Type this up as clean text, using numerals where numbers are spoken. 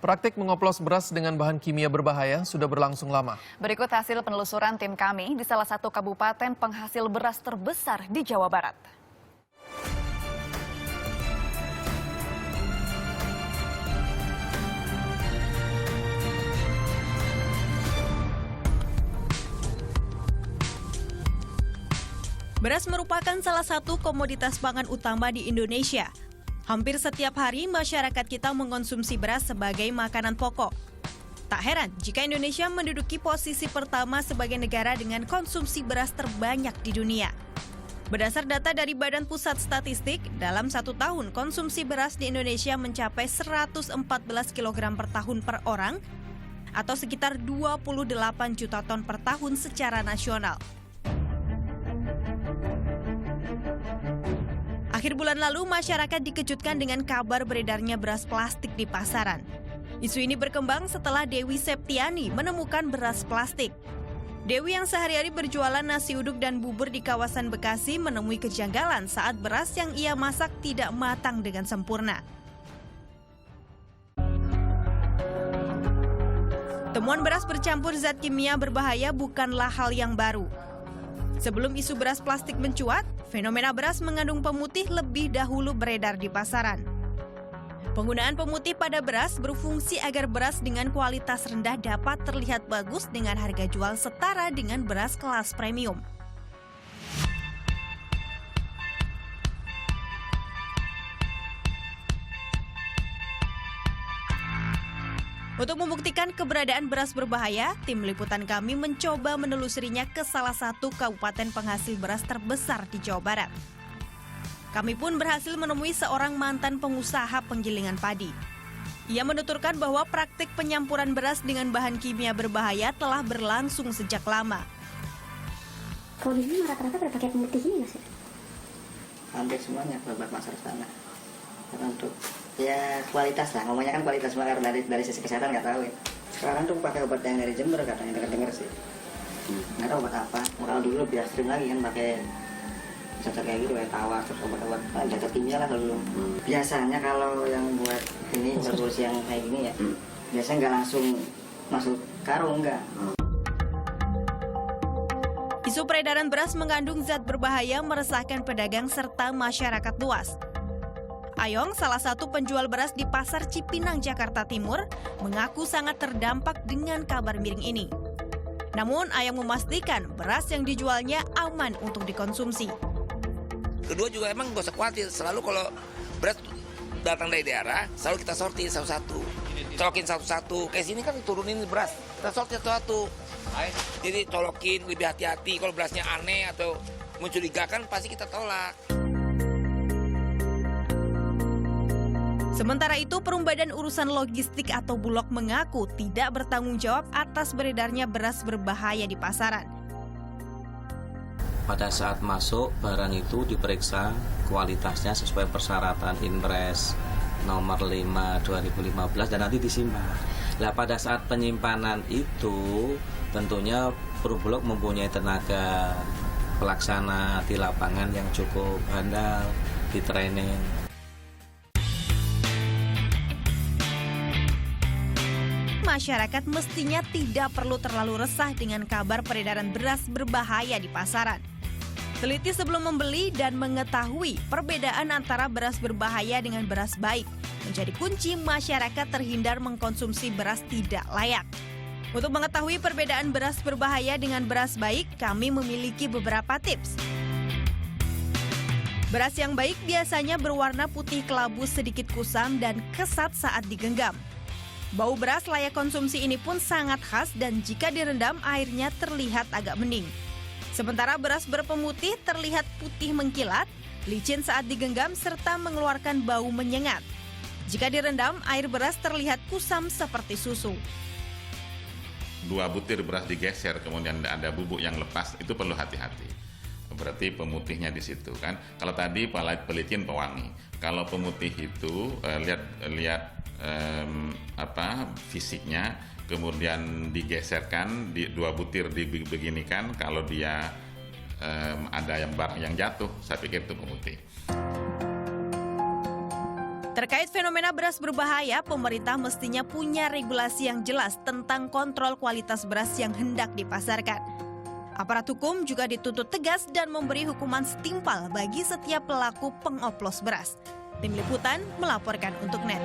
Praktik mengoplos beras dengan bahan kimia berbahaya sudah berlangsung lama. Berikut hasil penelusuran tim kami di salah satu kabupaten penghasil beras terbesar di Jawa Barat. Beras merupakan salah satu komoditas pangan utama di Indonesia. Hampir setiap hari masyarakat kita mengonsumsi beras sebagai makanan pokok. Tak heran jika Indonesia menduduki posisi pertama sebagai negara dengan konsumsi beras terbanyak di dunia. Berdasar data dari Badan Pusat Statistik, dalam 1 tahun konsumsi beras di Indonesia mencapai 114 kg per tahun per orang atau sekitar 28 juta ton per tahun secara nasional. Akhir bulan lalu, masyarakat dikejutkan dengan kabar beredarnya beras plastik di pasaran. Isu ini berkembang setelah Dewi Septiani menemukan beras plastik. Dewi yang sehari-hari berjualan nasi uduk dan bubur di kawasan Bekasi menemui kejanggalan saat beras yang ia masak tidak matang dengan sempurna. Temuan beras bercampur zat kimia berbahaya bukanlah hal yang baru. Sebelum isu beras plastik mencuat, fenomena beras mengandung pemutih lebih dahulu beredar di pasaran. Penggunaan pemutih pada beras berfungsi agar beras dengan kualitas rendah dapat terlihat bagus dengan harga jual setara dengan beras kelas premium. Untuk membuktikan keberadaan beras berbahaya, tim liputan kami mencoba menelusurinya ke salah satu kabupaten penghasil beras terbesar di Jawa Barat. Kami pun berhasil menemui seorang mantan pengusaha penggilingan padi. Ia menuturkan bahwa praktik penyampuran beras dengan bahan kimia berbahaya telah berlangsung sejak lama. Kalau di sini rata-rata pada pakai pemutih ini nggak sih? Hampir semuanya buat pasar sana. Karena untuk ya kualitas lah, ngomongnya kan kualitas makar dari sisi kesehatan nggak tahu ya. Sekarang tuh pakai obat yang dari Jember katanya, dengar sih. Nggak tahu obat apa. Kalau dulu lebih ekstrim lagi kan pakai zat kayak gitu, kayak tawas, terus obat-obat zat kimia lah dulu. Biasanya kalau yang buat ini solusi yang kayak gini ya, biasanya nggak langsung masuk karung, enggak. Isu peredaran beras mengandung zat berbahaya meresahkan pedagang serta masyarakat luas. Ayong, salah satu penjual beras di Pasar Cipinang, Jakarta Timur, mengaku sangat terdampak dengan kabar miring ini. Namun, Ayong memastikan beras yang dijualnya aman untuk dikonsumsi. Kedua juga emang gak usah khawatir, selalu kalau beras datang dari daerah, selalu kita sortir satu-satu. Colokin satu-satu, kayak sini kan turunin beras, kita sortir satu-satu. Jadi colokin, lebih hati-hati, kalau berasnya aneh atau mencurigakan pasti kita tolak. Sementara itu, Perum Badan Urusan Logistik atau Bulog mengaku tidak bertanggung jawab atas beredarnya beras berbahaya di pasaran. Pada saat masuk, barang itu diperiksa kualitasnya sesuai persyaratan Inpres nomor 5 2015 dan nanti disimpan. Nah, pada saat penyimpanan itu tentunya Perum Bulog mempunyai tenaga pelaksana di lapangan yang cukup handal, di training. Masyarakat mestinya tidak perlu terlalu resah dengan kabar peredaran beras berbahaya di pasaran. Teliti sebelum membeli dan mengetahui perbedaan antara beras berbahaya dengan beras baik menjadi kunci masyarakat terhindar mengkonsumsi beras tidak layak. Untuk mengetahui perbedaan beras berbahaya dengan beras baik, kami memiliki beberapa tips. Beras yang baik biasanya berwarna putih kelabu sedikit kusam dan kesat saat digenggam. Bau beras layak konsumsi ini pun sangat khas dan jika direndam airnya terlihat agak bening. Sementara beras berpemutih terlihat putih mengkilat, licin saat digenggam serta mengeluarkan bau menyengat. Jika direndam, air beras terlihat kusam seperti susu. 2 butir beras digeser kemudian ada bubuk yang lepas, itu perlu hati-hati. Berarti pemutihnya di situ kan. Kalau tadi pelicin pewangi. Kalau pemutih itu lihat fisiknya, kemudian digeserkan di 2 butir dibeginikan, kalau dia ada yang barang yang jatuh, saya pikir itu pemutih. Terkait fenomena beras berbahaya, pemerintah mestinya punya regulasi yang jelas tentang kontrol kualitas beras yang hendak dipasarkan. Aparat hukum juga dituntut tegas dan memberi hukuman setimpal bagi setiap pelaku pengoplos beras. Tim Liputan melaporkan untuk NET.